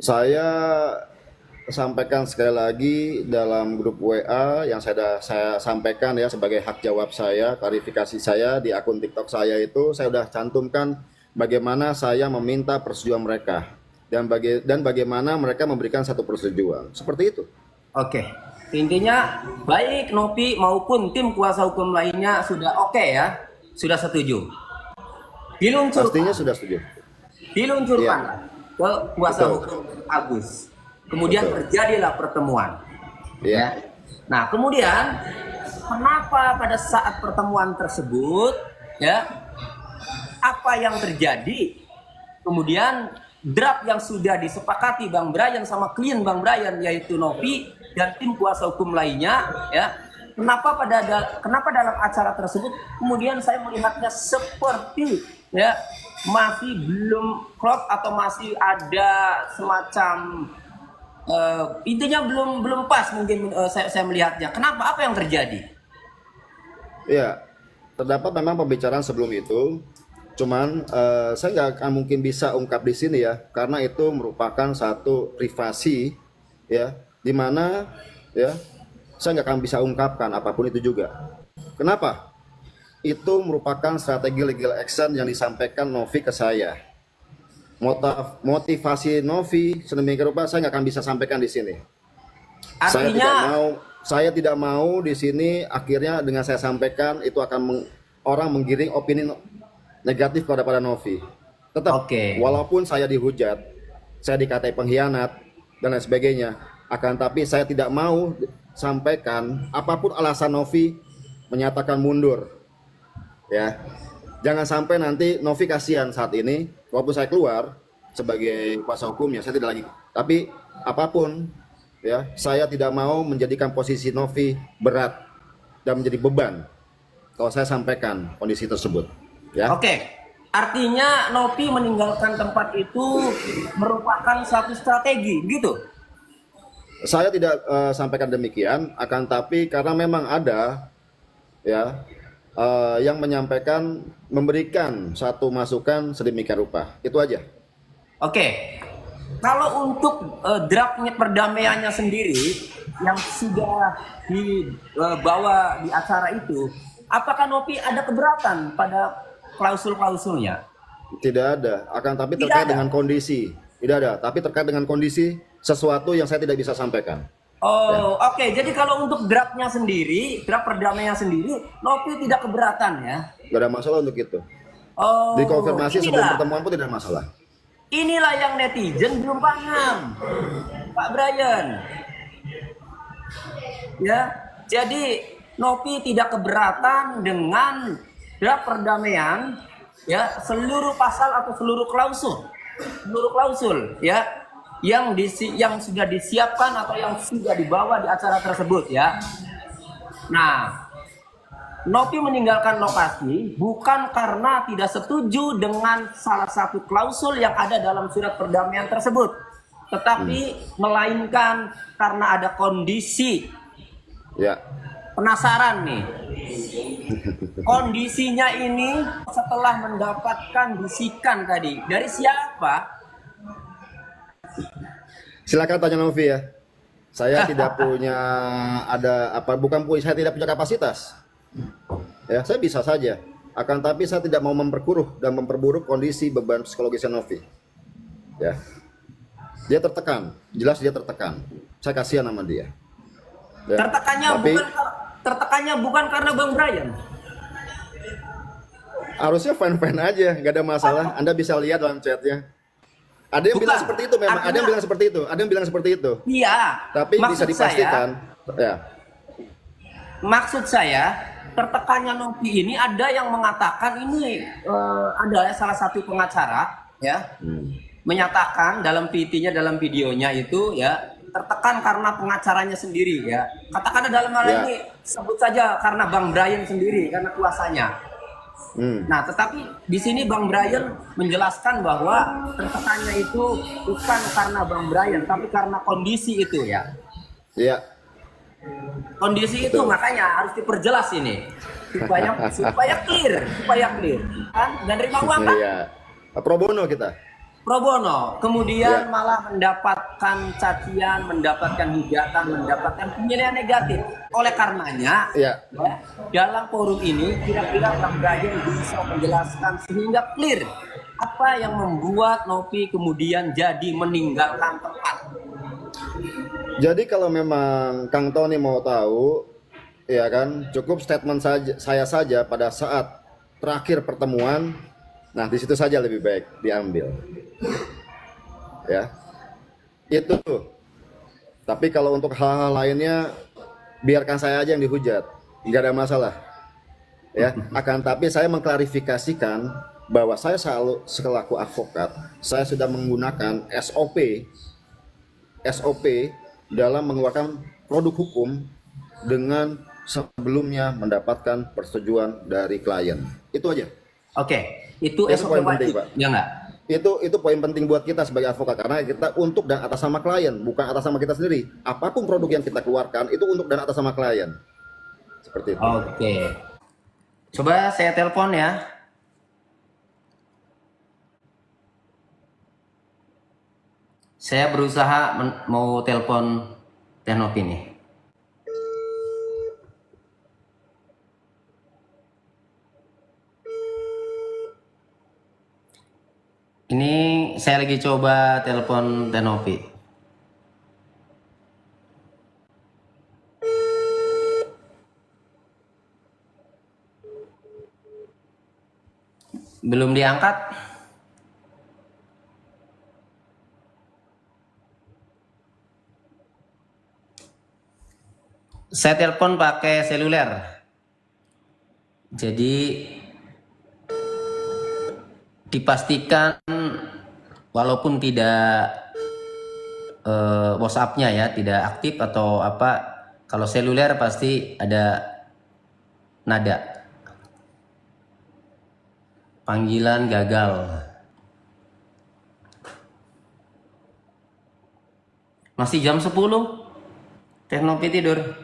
Saya sampaikan sekali lagi dalam grup WA yang saya sampaikan ya sebagai hak jawab saya, klarifikasi saya di akun TikTok saya itu saya sudah cantumkan bagaimana saya meminta persetujuan mereka dan bagaimana mereka memberikan satu persetujuan. Seperti itu. Oke. Intinya baik Nopi maupun tim kuasa hukum lainnya sudah oke ya, sudah setuju. Pastinya Diluncurkan, sudah setuju. diluncurkan Iya, ke kuasa betul. hukum Agus. Kemudian Betul. terjadilah pertemuan. Iya. Ya. Nah, kemudian kenapa pada saat pertemuan tersebut ya apa yang terjadi? Kemudian draft yang sudah disepakati Bang Brian sama klien Bang Brian yaitu Novi dan tim kuasa hukum lainnya ya. Kenapa dalam acara tersebut kemudian saya melihatnya seperti ya masih belum klop atau masih ada semacam intinya belum pas mungkin saya melihatnya. Kenapa? Apa yang terjadi? Iya, terdapat memang pembicaraan sebelum itu. Cuman saya nggak akan mungkin bisa ungkap di sini ya, karena itu merupakan satu privasi ya, di mana ya saya nggak akan bisa ungkapkan apapun itu juga. Kenapa? Itu merupakan strategi legal action yang disampaikan Novi ke saya. Motivasi Novi sedemikian rupa saya nggak akan bisa sampaikan di sini. Saya Artinya, tidak mau, saya tidak mau di sini akhirnya dengan saya sampaikan itu akan orang menggiring opini negatif pada Novi. Tetap, oke. walaupun saya dihujat, saya dikatai pengkhianat dan lain sebagainya, akan tapi saya tidak mau sampaikan apapun alasan Novi menyatakan mundur. Ya, jangan sampai nanti Novi kasihan saat ini, walaupun saya keluar sebagai kuasa hukumnya, saya tidak lagi. Tapi apapun, ya, saya tidak mau menjadikan posisi Novi berat dan menjadi beban kalau saya sampaikan kondisi tersebut. Ya, Oke, artinya Novi meninggalkan tempat itu merupakan suatu strategi, gitu. saya tidak sampaikan demikian, akan tapi karena memang ada, ya, yang menyampaikan, memberikan satu masukan sedemikian rupa. Itu aja. Oke, kalau untuk draftnya perdamaiannya sendiri yang sudah dibawa di acara itu, apakah Novi ada keberatan pada klausul-klausulnya? Tidak ada, akan tapi Tidak terkait ada. dengan kondisi. Tidak ada, tapi terkait dengan kondisi sesuatu yang saya tidak bisa sampaikan. Ya, Oh, oke. Jadi kalau untuk draftnya sendiri, draft perdamaiannya sendiri, Novi tidak keberatan ya? gak ada masalah untuk itu. Oh, Dikonfirmasi sebelum inilah, pertemuan pun tidak ada masalah. inilah yang netizen belum paham, Pak Brian. Ya, jadi Novi tidak keberatan dengan draft perdamaian, ya seluruh pasal atau seluruh klausul, ya yang sudah disiapkan atau yang sudah dibawa di acara tersebut, ya. Nah, Novi meninggalkan lokasi bukan karena tidak setuju dengan salah satu klausul yang ada dalam surat perdamaian tersebut, tetapi melainkan karena ada kondisi. Ya, Penasaran nih, kondisinya ini setelah mendapatkan bisikan tadi dari siapa? silakan tanya Novi ya. Saya tidak punya ada apa, bukan saya tidak punya kapasitas. Ya, saya bisa saja. Akan tapi saya tidak mau memperkeruh dan memperburuk kondisi beban psikologisnya Novi. Ya, dia tertekan, jelas dia tertekan. Saya kasihan sama dia. Ya, tapi Tertekannya bukan karena Bang Brian. harusnya fan-fan aja, nggak ada masalah. Anda bisa lihat dalam chatnya. Ada yang bilang Bukan. seperti itu memang, ada yang Artinya, bilang seperti itu, ada yang bilang seperti itu. iya. Tapi bisa Maksud dipastikan, ya. Maksud saya, tertekannya Novi ini ada yang mengatakan ini adalah salah satu pengacara, ya, menyatakan dalam PT-nya, dalam videonya itu, ya, tertekan karena pengacaranya sendiri, ya. Katakanlah dalam hal Ya. ini sebut saja karena Bang Brian sendiri, karena kuasanya. Nah, tetapi di sini Bang Brian menjelaskan bahwa tertekannya itu bukan karena Bang Brian, tapi karena kondisi itu, ya. Ya, Kondisi itu betul. makanya harus diperjelas ini supaya clear kan, dan terima uang kan? Iya. Pro bono kita. pro bono, kemudian Ya. malah mendapatkan cacian, mendapatkan hujatan, mendapatkan penilaian negatif. Oleh karenanya, Ya. ya, dalam forum ini kira-kira Bang Brian bisa menjelaskan sehingga clear apa yang membuat Novi kemudian jadi meninggalkan tempat. Jadi kalau memang Kang Tony mau tahu, ya kan, cukup statement saya saja pada saat terakhir pertemuan. Nah, di situ saja lebih baik diambil. Ya. Itu. Tapi kalau untuk hal-hal lainnya biarkan saya aja yang dihujat. Nggak ada masalah. Ya, akan tapi saya mengklarifikasikan bahwa saya selaku advokat, saya sudah menggunakan SOP dalam mengeluarkan produk hukum dengan sebelumnya mendapatkan persetujuan dari klien. Itu aja. Oke, itu Itu SOP poin penting, wajib, Pak. ya nggak? Itu poin penting buat kita sebagai advokat, karena kita untuk dan atas nama klien, bukan atas nama kita sendiri. Apapun produk yang kita keluarkan itu untuk dan atas nama klien. Seperti itu. Oke. Coba saya telepon ya. Saya berusaha mau telepon Teh Novi nih. Ini saya lagi coba telepon Teh Novi. Belum diangkat. Saya telepon pakai seluler. Jadi dipastikan walaupun tidak WhatsApp-nya ya tidak aktif atau apa, kalau seluler pasti ada nada. Panggilan gagal. Masih jam 10. Teh Novi tidur.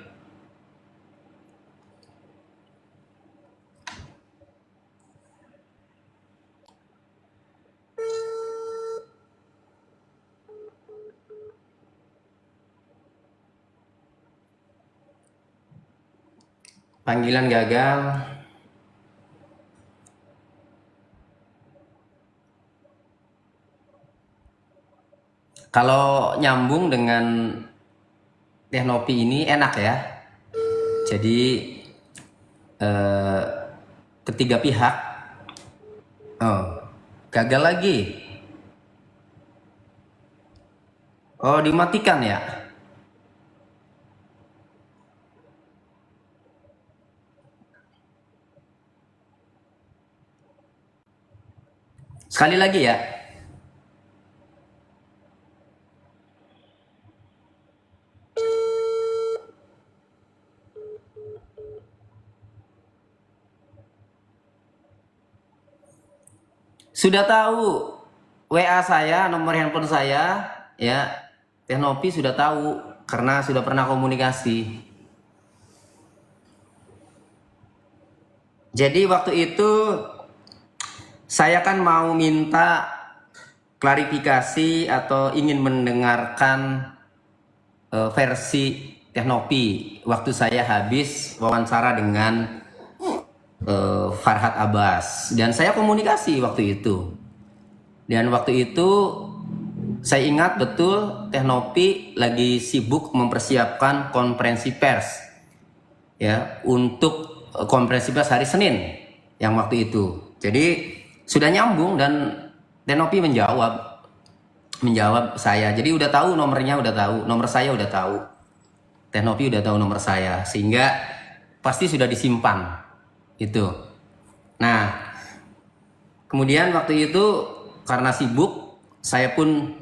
Panggilan gagal. Kalau nyambung dengan Teh Novi ini enak ya. Jadi ketiga pihak gagal lagi. Oh, dimatikan ya. Sekali lagi ya. Sudah tahu WA saya, nomor handphone saya, ya. Teh Novi sudah tahu karena sudah pernah komunikasi. Jadi waktu itu saya kan mau minta klarifikasi atau ingin mendengarkan versi Teh Novi waktu saya habis wawancara dengan Farhad Abbas, dan saya komunikasi waktu itu. Dan waktu itu saya ingat betul Teh Novi lagi sibuk mempersiapkan konferensi pers ya, untuk konferensi pers hari Senin yang waktu itu. Jadi sudah nyambung dan Teh Novi menjawab saya. Jadi udah tahu nomornya, udah tahu nomor saya, udah tahu Teh Novi udah tahu nomor saya, sehingga pasti sudah disimpan itu. Nah, kemudian waktu itu karena sibuk, saya pun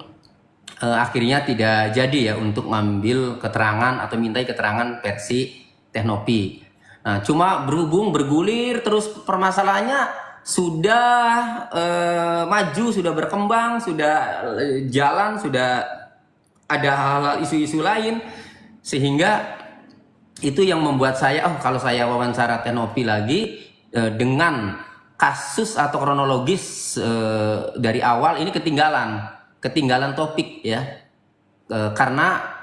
akhirnya tidak jadi ya untuk ngambil keterangan atau mintai keterangan versi Teh Novi. Nah, cuma berhubung bergulir terus permasalahannya sudah maju, sudah berkembang, sudah jalan, sudah ada hal-hal isu-isu lain, sehingga itu yang membuat saya, kalau saya wawancara Teh Novi lagi dengan kasus atau kronologis dari awal ini ketinggalan topik ya. Karena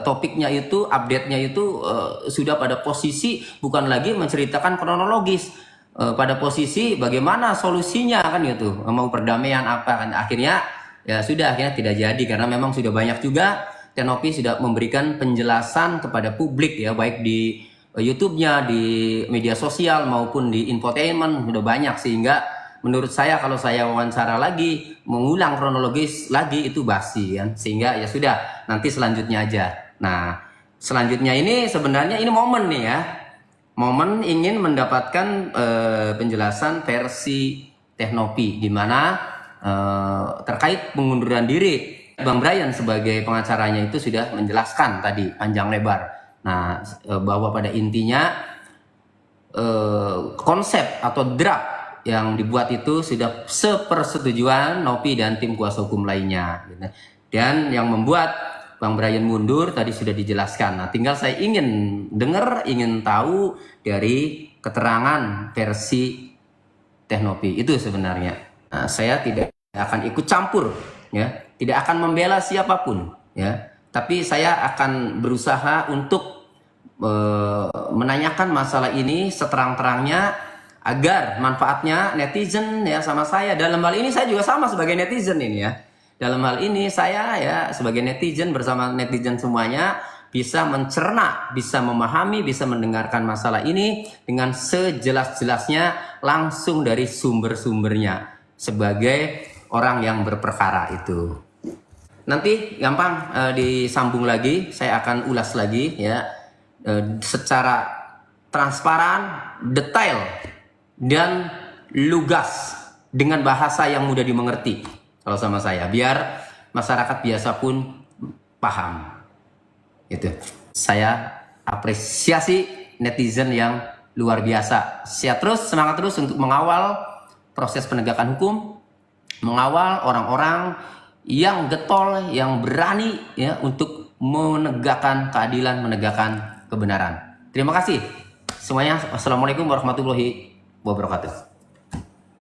topiknya itu, update-nya itu sudah pada posisi bukan lagi menceritakan kronologis, pada posisi bagaimana solusinya kan gitu, mau perdamaian apa kan, akhirnya ya sudah, akhirnya tidak jadi karena memang sudah banyak juga Tenopi sudah memberikan penjelasan kepada publik ya, baik di YouTube-nya, di media sosial maupun di infotainment sudah banyak, sehingga menurut saya kalau saya wawancara lagi mengulang kronologis lagi itu basi kan, sehingga ya sudah nanti selanjutnya aja. Nah selanjutnya ini sebenarnya ini momen nih ya, momen ingin mendapatkan penjelasan versi Tenopi di mana terkait pengunduran diri Bang Brian sebagai pengacaranya itu sudah menjelaskan tadi panjang lebar. Nah bahwa pada intinya konsep atau draft yang dibuat itu sudah sepersetujuan Nopi dan tim kuasa hukum lainnya. Dan yang membuat Bang Brian mundur tadi sudah dijelaskan. Nah, tinggal saya ingin dengar, ingin tahu dari keterangan versi Tenopi itu sebenarnya. Nah, saya tidak akan ikut campur, ya, tidak akan membela siapapun, ya. Tapi saya akan berusaha untuk menanyakan masalah ini seterang-terangnya agar manfaatnya netizen ya sama saya. Dalam hal ini saya juga sama sebagai netizen ini ya. Dalam hal ini saya ya sebagai netizen bersama netizen semuanya bisa mencerna, bisa memahami, bisa mendengarkan masalah ini dengan sejelas-jelasnya langsung dari sumber-sumbernya sebagai orang yang berperkara itu. Nanti gampang disambung lagi, saya akan ulas lagi ya secara transparan, detail dan lugas dengan bahasa yang mudah dimengerti kalau sama saya, biar masyarakat biasa pun paham. Itu saya apresiasi netizen yang luar biasa. Sehat terus, semangat terus untuk mengawal proses penegakan hukum, mengawal orang-orang yang getol, yang berani ya untuk menegakkan keadilan, menegakkan kebenaran. Terima kasih semuanya. Assalamualaikum warahmatullahi wabarakatuh.